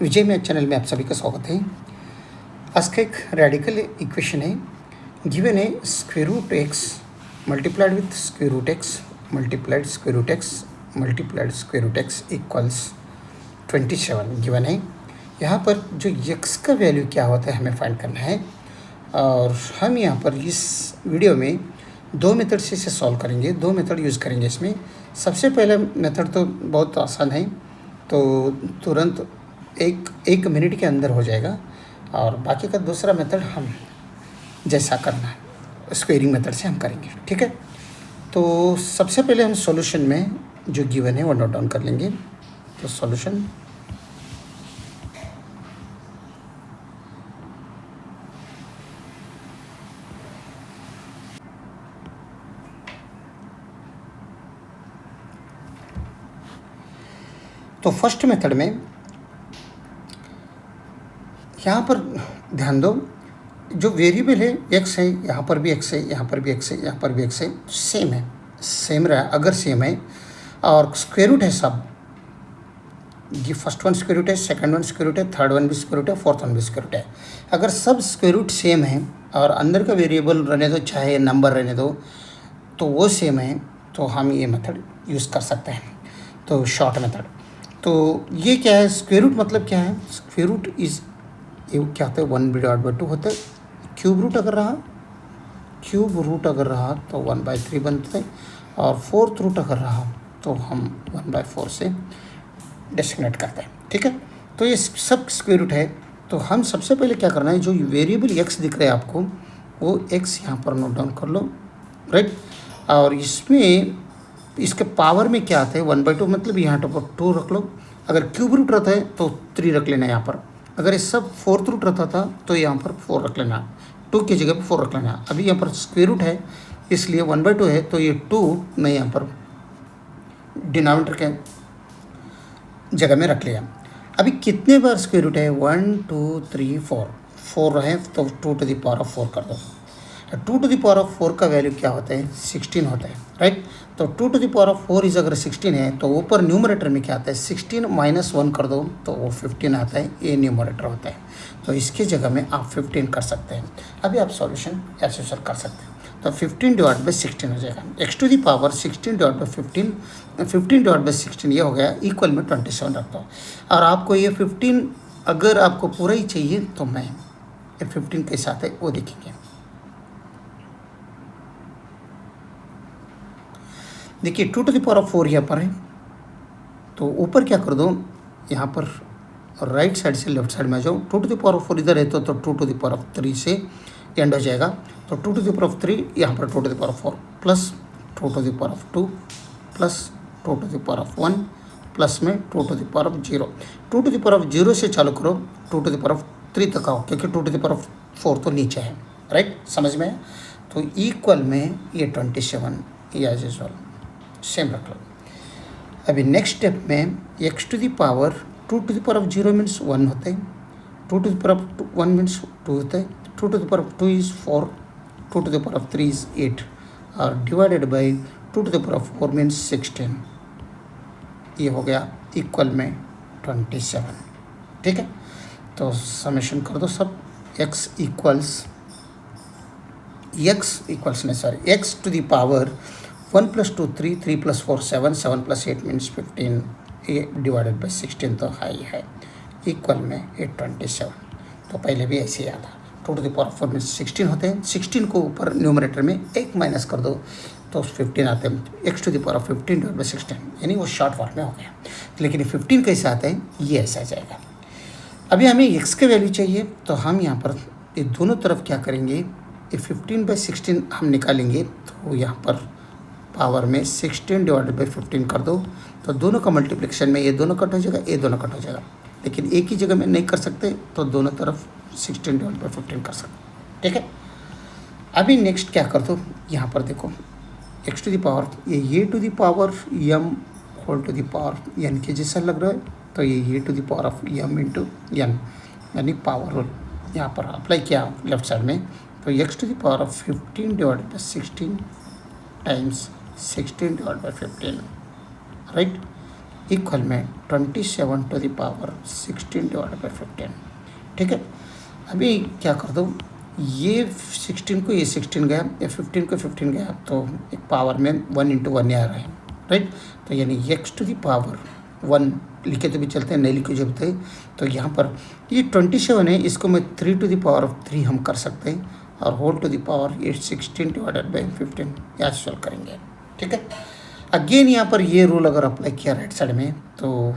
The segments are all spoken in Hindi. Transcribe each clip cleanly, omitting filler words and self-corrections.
विजय मैथ चैनल में आप सभी का स्वागत है। आज का एक रेडिकल इक्वेशन है। गिवन है square root x multiplied with square root x multiplied square root x multiplied square root x equals 27 given है। यहाँ पर जो एक्स का वैल्यू क्या होता है हमें फाइंड करना है, और हम यहाँ पर इस वीडियो में दो मेथड से इसे सॉल्व करेंगे। दो मेथड यूज़ करेंगे इसमें। सबसे पहला मेथड तो बहुत आसान है, तो तुरंत एक मिनट के अंदर हो जाएगा, और बाकी का दूसरा मेथड हम जैसा करना है स्क्वेयरिंग मेथड से हम करेंगे, ठीक है। तो सबसे पहले हम सॉल्यूशन में जो गिवन है वो नोट डाउन कर लेंगे। तो सॉल्यूशन तो फर्स्ट मेथड में यहाँ पर ध्यान दो, जो वेरिएबल है एक्स है, यहाँ पर भी एक्स है, यहाँ पर भी एक्स है, यहाँ पर भी एक्स है, सेम है, सेम रहा। अगर सेम है और स्क्वायर रूट है सब, ये फर्स्ट वन स्क्वायर रूट है, सेकंड वन स्क्वायर रूट है, थर्ड वन भी स्क्वायर रूट है, फोर्थ वन भी स्क्वायर रूट है, अगर सब स्क्वायर रूट सेम है और अंदर का वेरिएबल रहने दो चाहे नंबर रहने दो, तो वो सेम है, तो हम ये मेथड यूज़ कर सकते हैं। तो शॉर्ट मेथड, तो ये क्या है, स्क्वायर रूट मतलब क्या है, स्क्वायर रूट इज़ ये क्या होता है 1/2 होता है। क्यूब रूट अगर रहा तो 1/3 बनते हैं, और फोर्थ रूट अगर रहा तो हम 1/4 से डेसिग्नेट करते हैं, ठीक है। तो ये सब स्क्वायर रूट है। तो हम सबसे पहले क्या करना है, जो वेरिएबल एक्स दिख रहा है आपको, वो एक्स यहाँ पर नोट डाउन कर लो, राइट। और इसमें इसके पावर में क्या आता है 1/2, मतलब यहाँ पर 2 रख लो। अगर क्यूब रूट रहता है तो 3 रख लेना यहाँ पर। अगर ये सब फोर्थ रूट रहता था तो यहाँ पर 4 रख लेना, 2 की जगह पर 4 रख लेना। अभी यहाँ पर स्क्वायर रूट है इसलिए 1/2 है, तो ये 2 मैं यहाँ पर डिनोमिनेटर के जगह में रख लिया। अभी कितने बार स्क्वायर रूट है, 1 2 3 4 रहे, तो 2⁴ कर दो। 2⁴ का वैल्यू क्या होता है, 16 होता है, राइट। तो 2⁴ इज अगर 16 है तो ऊपर न्यूमरेटर में क्या आता है, 16 - 1 कर दो तो वो 15 आता है, ये न्यूमरेटर होता है। तो इसके जगह में आप 15 कर सकते हैं। अभी आप सॉल्यूशन ऐसे कर सकते हैं। तो 15/16 हो जाएगा। x⁴ 16/15 15/16 ये हो गया, इक्वल में 27 रखता हूँ। और आपको ये 15 अगर आपको पूरा ही चाहिए तो मैं ये 15 के साथ है वो देखेंगे। देखिए 2⁴ यहाँ पर है, तो ऊपर क्या कर दो, यहाँ पर राइट साइड से लेफ्ट साइड में आ जाओ। 2⁴ इधर है तो 2⁴ से एंड हो जाएगा। तो 2⁴ यहाँ पर 2⁴ प्लस 2⁴ प्लस 2⁴ प्लस में 2⁴0। 2⁴0 से चालू करो, 2⁴ तक आओ, क्योंकि 2⁴ तो नीचे है, राइट, समझ में है। तो इक्वल में ये 27 एज यूजुअल सेम रख लो। अभी नेक्स्ट स्टेप में x⁴ 2⁴0 मीन्स 1 होता है, 2⁴1 मीन्स 2 होता है, 2⁴2 इज़ 4, 2⁴3 इज़ 8, और डिवाइडेड बाई 2⁴4 मीन्स 16। ये हो गया इक्वल में 27, ठीक है। तो समेशन कर दो सब, x इक्वल्स x⁴ 1 + 2 3 3 + 4 7 7 + 8 मीन्स 15, ये डिवाइडेड बाई 16 तो हाई है, इक्वल में 27। तो पहले भी ऐसे ही आता, 2⁴ मीन्स 16 होते हैं, 16 को ऊपर न्यूमरेटर में 1 माइनस कर दो तो 15 आते हैं। x⁴ 15/16 यानी वो शॉर्ट फॉर्म में हो गया। लेकिन ये 15 कैसे आता है, ये ऐसा आ जाएगा। अभी हमें x के वैल्यू चाहिए, तो हम यहाँ पर ये दोनों तरफ क्या करेंगे, ये 15/16 हम निकालेंगे, तो यहाँ पर पावर में 16/15 कर दो, तो दोनों का मल्टीप्लिकेशन में ये दोनों कट हो जाएगा, ये दोनों कट हो जाएगा। लेकिन एक ही जगह में नहीं कर सकते, तो दोनों तरफ 16/15 कर सकते, ठीक है। अभी नेक्स्ट क्या कर दो, यहाँ पर देखो x⁴ ये a⁴m के जैसा लग रहा है, तो ये a⁴m × n यानी पावर रूल यहाँ पर अप्लाई किया लेफ्ट साइड में। तो x⁴ 15/16 टाइम्स 16/15, राइट। इक्वल में 27 to the power 16 divided by 15। ठीक है, अभी क्या कर दो, ये 16 को ये 16 गया, ये 15 को 15 गया, तो एक पावर में 1 इंटू 1 आ रहा है, राइट। तो यानी x टू द पावर 1 लिखे तो भी चलते हैं, नहीं लिखे जो भी। तो यहाँ पर ये 27 है, इसको मैं 3 टू द पावर ऑफ 3 हम कर सकते हैं, और होल टू द पावर ये 16 डिवाइडेड बाई 15 या सॉल्व करेंगे। ठीक है, अगेन यहाँ पर ये रूल अगर अप्लाई किया राइट साइड में, तो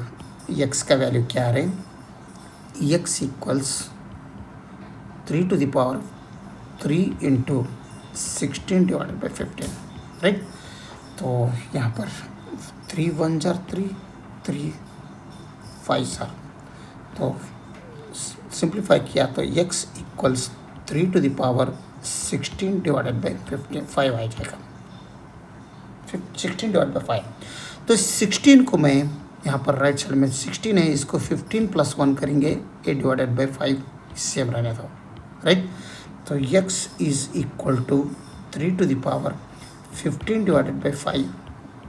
x का वैल्यू क्या आ रहा है, x equals 3 to the power 3 into 16 divided by 15, right. तो यहाँ पर 3 1 जार 3, 3 5 जार, तो सिंप्लीफाई किया तो x equals 3 to the power 16 divided by 5 आ जाएगा, 16 डिवाइड बाई 5। तो 16 को मैं यहाँ पर राइट साइड में 16 है, इसको 15 प्लस 1 करेंगे, 8 डिवाइडेड बाई 5 सेम रहने दो, राइट। तो x is equal to 3 to the power 15 divided by 5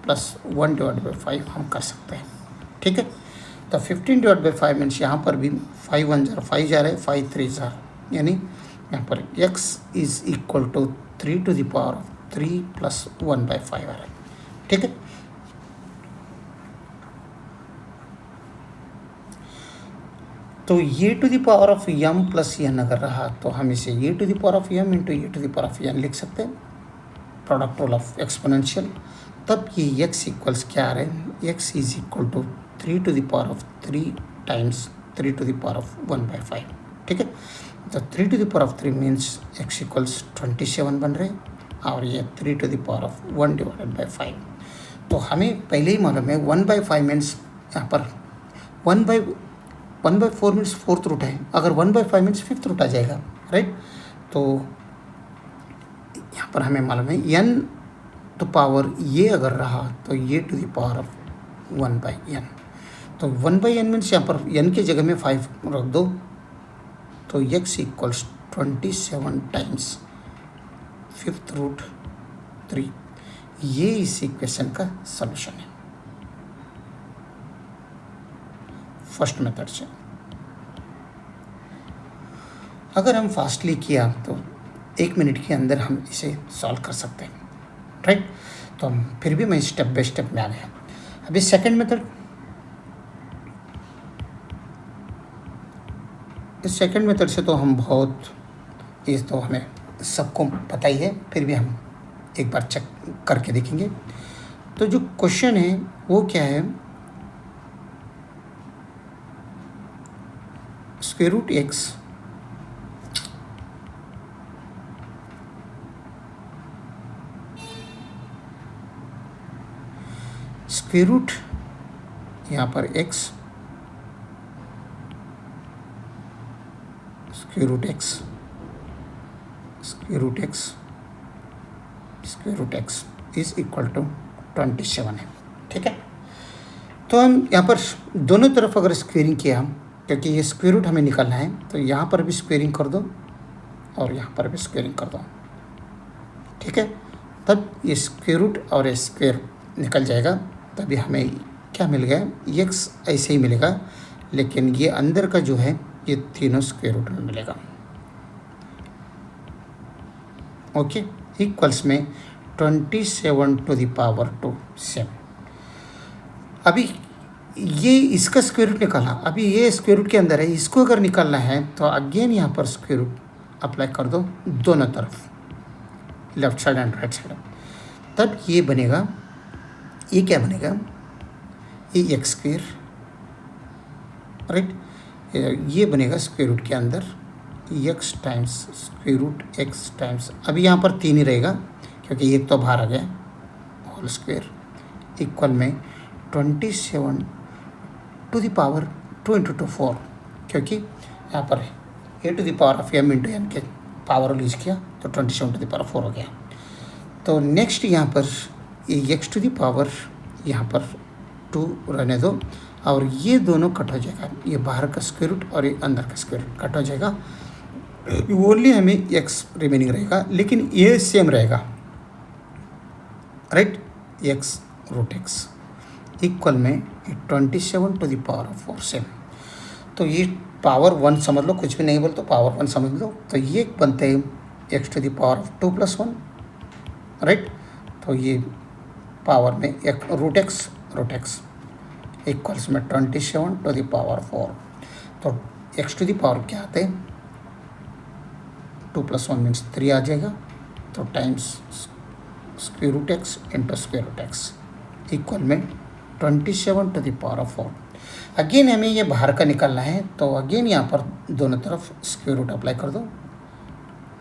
plus 1 divided by 5 हम कर सकते हैं। ठीक है, तो 15 डिवाइड बाई 5 मीन्स यहाँ पर भी 5 1 जार 5 जार है, 5 3 जार, यानी यहाँ पर x is equal to 3 to the power 3 plus 1 by 5 आ रहा है। ठीक है, तो ये to the power of m plus n अगर रहा तो हम इसे ये to the power of m into ये to the power of n लिख सकते हैं, प्रोडक्ट रूल ऑफ एक्सपोनेंशियल। तब ये x इक्वल्स क्या आ रहे हैं, x is equal to 3 to the power of 3 times 3 to the power of 1 by 5। ठीक है, तो 3 to the power of 3 means x equals 27 बन रहे, और ये 3 to the power of 1 divided by 5। तो हमें पहले ही मालूम है 1 बाई 5 मीन्स यहाँ पर 1 बाई 4 मीन्स फोर्थ रूट है, अगर 1 बाई 5 मीन्स फिफ्थ रूट आ जाएगा, राइट। तो यहाँ पर हमें मालूम है n टू पावर ये अगर रहा तो ये to the power of 1 by n, तो 1 बाई n मीन्स यहाँ पर n की जगह में 5 रख दो, तो x equals 27 times fifth root 3। ये इस इक्वेशन का सॉल्यूशन है फर्स्ट मेथड से। अगर हम फास्टली किया तो 1 मिनट के अंदर हम इसे सॉल्व कर सकते हैं, राइट। तो हम फिर भी मैं स्टेप बाय स्टेप में आ गया। अभी सेकंड मेथड, इस सेकंड मेथड से तो हम बहुत, ये तो हमें सबको पता ही है, फिर भी हम एक बार चेक करके देखेंगे। तो जो क्वेश्चन है वो क्या है, square root x square root यहाँ पर x square root x square root x square root x is equal to 27 है। ठीक है, तो हम यहाँ पर दोनों तरफ अगर स्क्वेयरिंग किया, क्योंकि ये स्क्वायर रूट हमें निकालना है, तो यहाँ पर भी स्क्वेयरिंग कर दो और यहाँ पर भी स्क्वेयरिंग कर दो। ठीक है, तब ये स्क्वायर रूट और ये स्क्वायर निकल जाएगा, तभी हमें क्या मिल गया, x ऐसे ही मिलेगा, लेकिन ये अंदर का जो है ये तीनों स्क्वायर रूट में मिलेगा। ओके, इक्वल्स में 27 टू द पावर 2 सेम। अभी ये इसका स्क्वायर रूट निकाला, अभी ये स्क्वायर रूट के अंदर है, इसको अगर निकालना है तो अगेन यहाँ पर स्क्वायर रूट अप्लाई कर दो दोनों तरफ, left side and right side. तब ये बनेगा, ये क्या बनेगा, ये एक्स स्क्वायर, राइट। ये बनेगा स्क्वायर रूट के अंदर x times square root x times, अभी यहाँ पर 3 ही रहेगा क्योंकि एक तो बाहर आ गया, होल स्क्वायर इक्वल में 27 टू द पावर 2 इंटू 2 4, क्योंकि यहाँ पर a to the power of m into n के पावर यूज किया तो 27 टू द पावर 4 हो गया। तो नेक्स्ट यहाँ पर ये x टू द पावर यहाँ पर 2 रहने दो, और ये दोनों कट हो जाएगा, ये बाहर का स्क्वायर रूट और ये अंदर का स्क्वायर रूट कट हो जाएगा, ओनली हमें x रिमेनिंग रहेगा, लेकिन ये सेम रहेगा, right, x root x। Equal में 27 टू द पावर ऑफ 4 से। तो ये पावर 1 समझ लो, कुछ भी नहीं बोल तो पावर 1 समझ लो। तो ये बनते हैं x to the power of 2 + 1, right. तो ये पावर में एक रूट एक्स इक्वल्स में 27 टू द पावर 4। तो एक्स टू द पावर क्या आते हैं, 2 + 1 मीन्स 3 आ जाएगा। तो times square root x into square root x equal में 27 to the power of 4। Again हमें ये बाहर का निकालना है, तो अगेन यहाँ पर दोनों तरफ स्क्वायर रूट अप्लाई कर दो,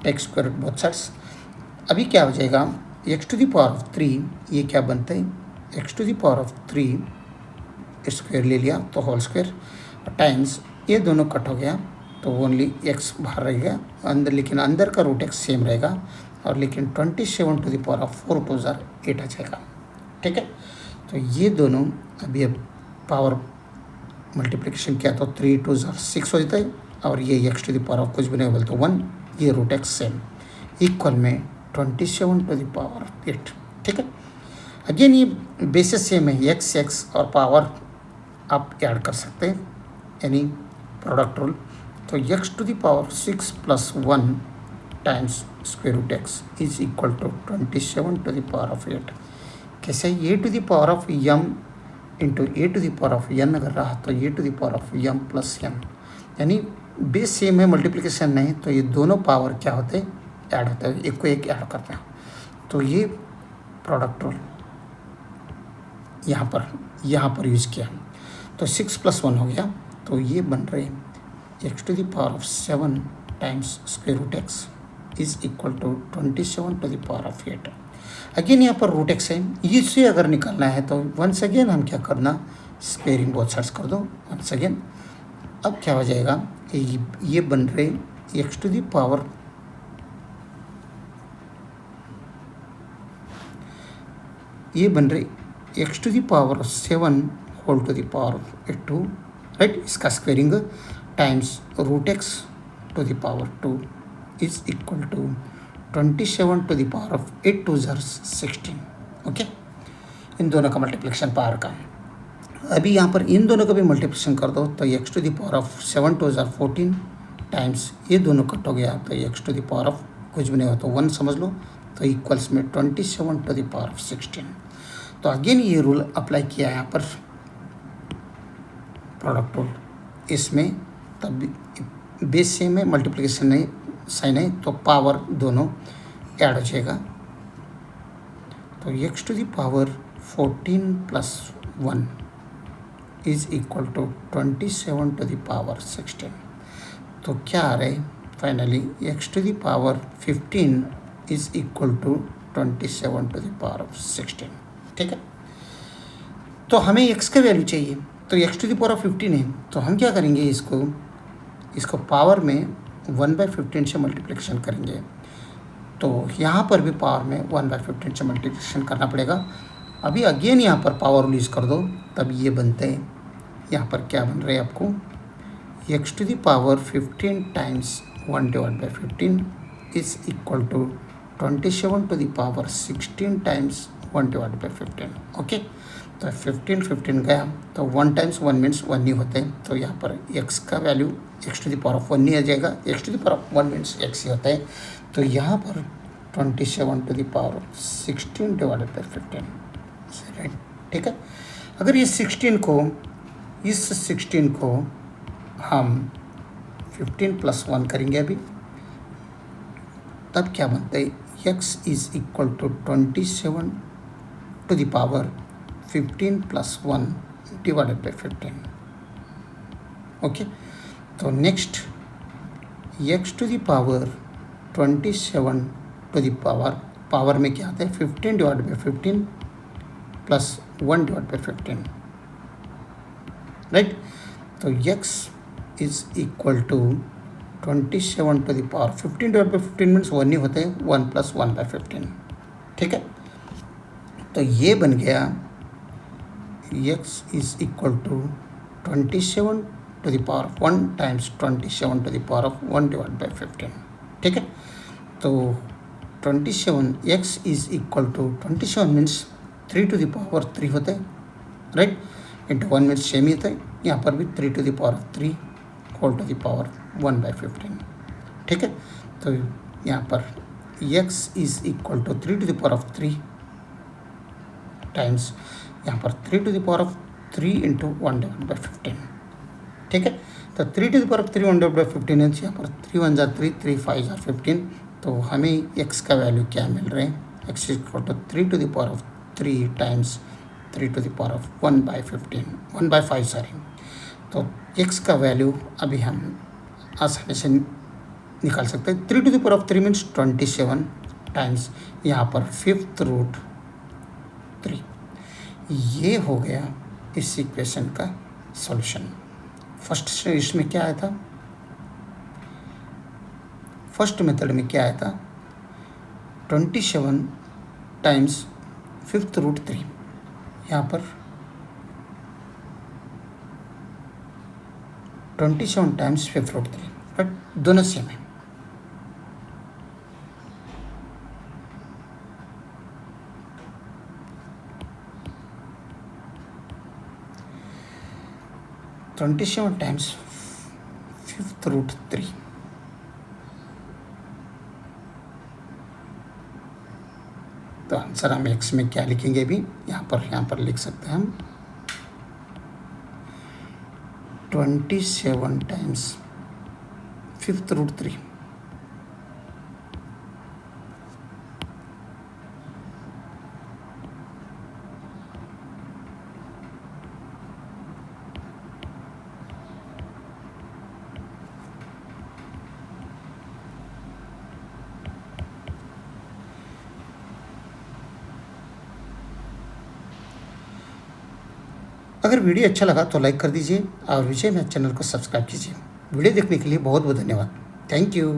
take square root both sides. अभी क्या हो जाएगा, x to the power of 3, ये क्या बनता है, x to the power of 3 square ले लिया तो होल स्क्वायर, टाइम्स ये दोनों कट हो गया तो ओनली एक्स बाहर रहेगा अंदर, लेकिन अंदर का रूट एक्स सेम रहेगा। और लेकिन 27 टू द पावर ऑफ 4 + 8 आ जाएगा, ठीक है। तो ये दोनों अभी अब पावर मल्टीप्लिकेशन किया तो 3 × 2 = 6 हो जाता है। और ये x to the power of कुछ भी नहीं बोल तो 1, ये रूट एक्स सेम इक्वल में 27 टू द पावर ऑफ 8, ठीक है। अगेन ये बेसिस सेम है, एक्स और पावर आप ऐड कर सकते हैं, यानी प्रोडक्ट रूल। तो x to the power 6 + 1 times square root x is equal to 27 to the power of 8। कैसे, a to the power of m into a to the power of n अगर रहा तो a to the power of m + n, यानी बेस सेम है, मल्टीप्लिकेशन नहीं। तो ये दोनों पावर क्या होते हैं, ऐड होते हैं, एक को एक ऐड करते हैं। तो ये प्रोडक्ट रूल यहाँ पर यूज़ किया। तो 6 + 1 हो गया, तो ये बन रहे x to the power of 7 times square root x is equal to 27 to the power of 8। Again यहाँ पर रूट एक्स है, इससे अगर निकालना है तो वंस अगेन हम क्या करना, स्क्वेयरिंग बोथ साइड्स कर दो वंस अगेन। अब क्या हो जाएगा, ये बन रहे x to the power x to the power 7 whole to the power of 2, right. इसका squaring times root x to the power 2 is equal to 27 to the power of 8 × 2 = 16, okay. इन दोनों का मल्टीप्लिकेशन पावर का। अभी यहाँ पर इन दोनों का भी मल्टीप्लिकेशन कर दो तो x to the power of 7 × 2 = 14 times ये दोनों कट हो गया तो x to the power of कुछ भी नहीं हो तो 1 समझ लो, तो इक्वल्स में 27 टू द पावर ऑफ 16। तो अगेन ये रूल अप्लाई किया है यहाँ पर, प्रोडक्ट रूल। इसमें तब बेस सेम है, मल्टीप्लिकेशन नहीं, साइन है, तो पावर दोनों ऐड हो जाएगा। तो x to the power 14 + 1 is equal to 27 to the power 16। तो क्या आ रहा है finally, x to the power 15 is equal to 27 to the power of 16, ठीक है। तो हमें एक्स का वैल्यू चाहिए, तो x to the power of 15 है, तो हम क्या करेंगे, इसको पावर में 1/15 से मल्टीप्लिकेशन करेंगे। तो यहाँ पर भी पावर में 1/15 से मल्टीप्लिकेशन करना पड़ेगा। अभी अगेन यहाँ पर पावर यूज़ कर दो, तब ये बनते हैं, यहाँ पर क्या बन रहे हैं आपको, x to the power 15 times 1/15 is equal to 27 to the power 16 times 1/15, okay. तो 15 गया तो 1 × 1 मीन्स 1 ही होते हैं। तो यहाँ पर x का value x to the power of 1 ही आ जाएगा, x to the power of 1 means x ही होता है। तो यहाँ पर 27 to the power of 16 / 15, right, ठीक है। अगर इस 16 को हम 15 + 1 करेंगे अभी, तब क्या बनता है, x is equal to 27 to the power 15 + 1 / 15, okay. तो next x to the power 27 to the power में क्या आता है, 15 / 15 + 1 / 15, राइट। तो x is equal to 27 to the power 15 / 15 means 1 ही होते हैं, 1 + 1/15, ठीक है। तो ये बन गया x is equal to 27 to the power 1 times 27 to the power 1 / 15, ठीक है। तो 27 x is equal to 27 means 3 to the power 3 होते हैं, राइट। इंटू 1 मीन्स सेम ही था, यहाँ पर भी 3 to the power of 3 whole to the power 1/15, ठीक है। तो यहाँ पर x is equal to 3 to the power of 3 times यहाँ पर 3 to the power of 3 into 1/15, ठीक है। तो 3 to the power of 3 1/15 inch, यहाँ पर 3 1 जार 3, 3 5 जार 15, तो हमें x का वैल्यू क्या मिल रहे हैं, x is equal to 3 to the power of 3 times 3 to the power of 1/5 sorry. तो x का वैल्यू अभी हम आसानी से निकाल सकते हैं। 3 to the power of 3 means 27 times यहाँ पर 5th रूट 3। ये हो गया इस इक्वेशन का सॉल्यूशन। फर्स्ट इसमें क्या आया था, फर्स्ट मेथड में क्या आया था, 27 टाइम्स 5th रूट 3, यहाँ पर 27 टाइम्स 5th रूट 3, बट दोनों सेम है। तो 27 टाइम्स 5th रूट 3, तो आंसर हम x में क्या लिखेंगे अभी, यहाँ पर लिख सकते हैं हम 27 टाइम्स 5th रूट 3, अगर वीडियो अच्छा लगा तो लाइक कर दीजिए और विजय मैथ चैनल को सब्सक्राइब कीजिए। वीडियो देखने के लिए बहुत बहुत धन्यवाद। Thank you.